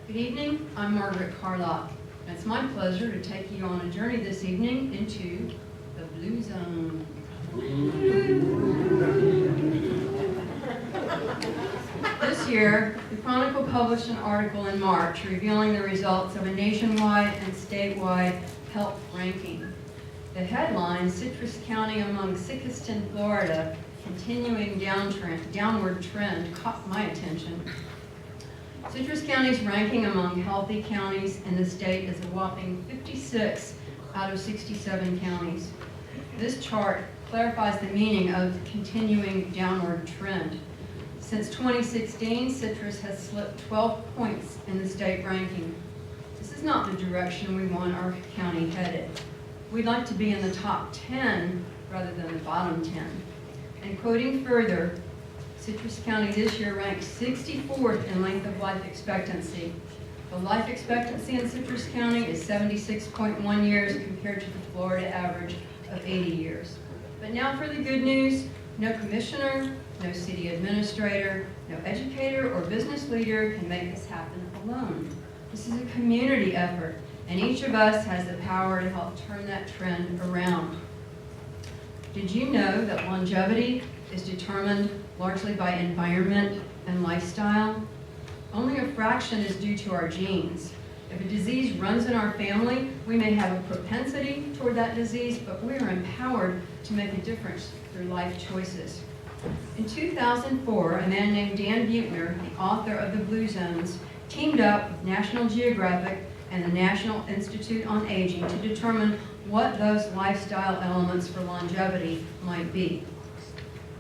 Good evening, I'm Margaret Carlock, and it's my pleasure to take you on a journey this evening into the Blue Zone. This year, the Chronicle published an article in March revealing the results of a nationwide and statewide health ranking. The headline, Citrus County among sickest in Florida, continuing downward trend, caught my attention. Citrus County's ranking among healthy counties in the state is a whopping 56 out of 67 counties. This chart clarifies the meaning of the continuing downward trend. Since 2016, Citrus has slipped 12 points in the state ranking. This is not the direction we want our county headed. We'd like to be in the top 10 rather than the bottom 10. And quoting further, Citrus County this year ranked 64th in length of life expectancy. The life expectancy in Citrus County is 76.1 years compared to the Florida average of 80 years. But now for the good news, no commissioner, no city administrator, no educator or business leader can make this happen alone. This is a community effort, and each of us has the power to help turn that trend around. Did you know that longevity is determined largely by environment and lifestyle? Only a fraction is due to our genes. If a disease runs in our family, we may have a propensity toward that disease, but we are empowered to make a difference through life choices. In 2004, a man named Dan Buettner, the author of The Blue Zones, teamed up with National Geographic and the National Institute on Aging to determine what those lifestyle elements for longevity might be.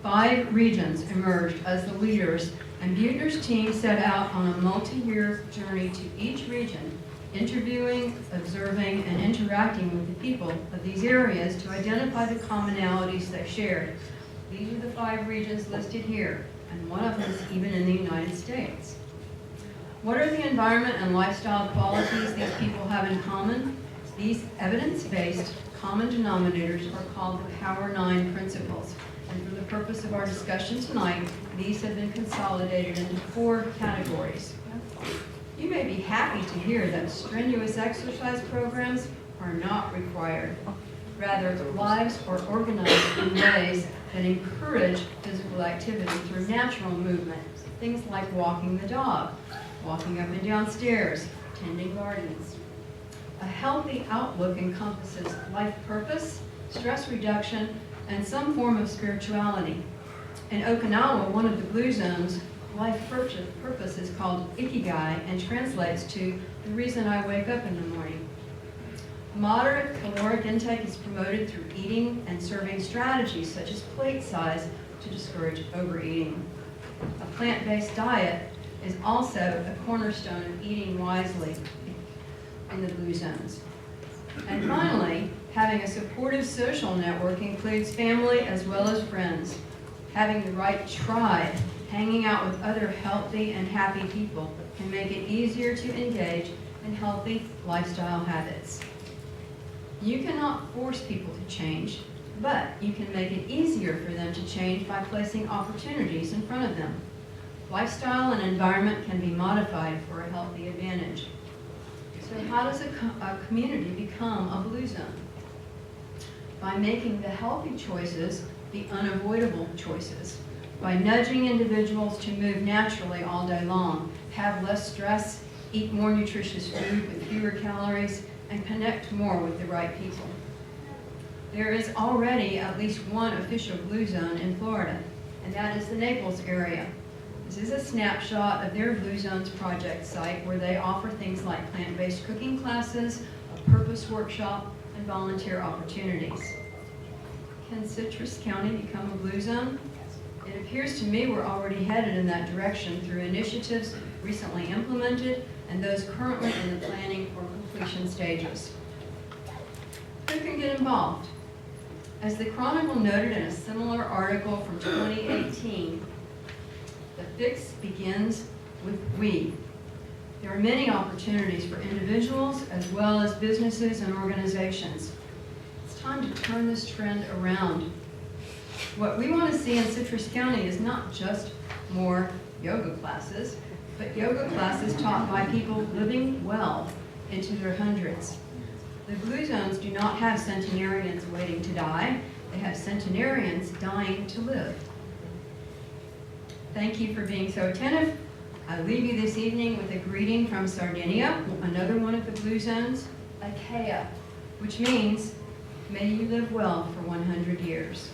5 regions emerged as the leaders, and Buettner's team set out on a multi-year journey to each region, interviewing, observing, and interacting with the people of these areas to identify the commonalities they shared. These are the 5 regions listed here, and one of them is even in the United States. What are the environment and lifestyle qualities these people have in common? These evidence-based common denominators are called the Power 9 principles. And for the purpose of our discussion tonight, these have been consolidated into 4 categories. You may be happy to hear that strenuous exercise programs are not required. Rather, lives are organized in ways that encourage physical activity through natural movement, things like walking the dog, walking up and down stairs, tending gardens. A healthy outlook encompasses life purpose, stress reduction, and some form of spirituality. In Okinawa, one of the Blue Zones, life purpose is called ikigai and translates to the reason I wake up in the morning. Moderate caloric intake is promoted through eating and serving strategies such as plate size to discourage overeating. A plant-based diet is also a cornerstone of eating wisely in the Blue Zones. And finally, having a supportive social network includes family as well as friends. Having the right tribe, hanging out with other healthy and happy people, can make it easier to engage in healthy lifestyle habits. You cannot force people to change, but you can make it easier for them to change by placing opportunities in front of them. Lifestyle and environment can be modified for a healthy advantage. So how does a community become a Blue Zone? By making the healthy choices the unavoidable choices. By nudging individuals to move naturally all day long, have less stress, eat more nutritious food with fewer calories, and connect more with the right people. There is already at least one official Blue Zone in Florida, and that is the Naples area. This is a snapshot of their Blue Zones project site where they offer things like plant-based cooking classes, a purpose workshop, and volunteer opportunities. Can Citrus County become a Blue Zone? It appears to me we're already headed in that direction through initiatives recently implemented and those currently in the planning or completion stages. Who can get involved? As the Chronicle noted in a similar article from 2018, the fix begins with we. There are many opportunities for individuals as well as businesses and organizations. It's time to turn this trend around. What we want to see in Citrus County is not just more yoga classes. but yoga classes taught by people living well into their hundreds. The blue zones do not have centenarians waiting to die. They have centenarians dying to live. Thank you for being so attentive. I leave you this evening with a greeting from Sardinia, another one of the blue zones, Achaia, which means, may you live well for 100 years.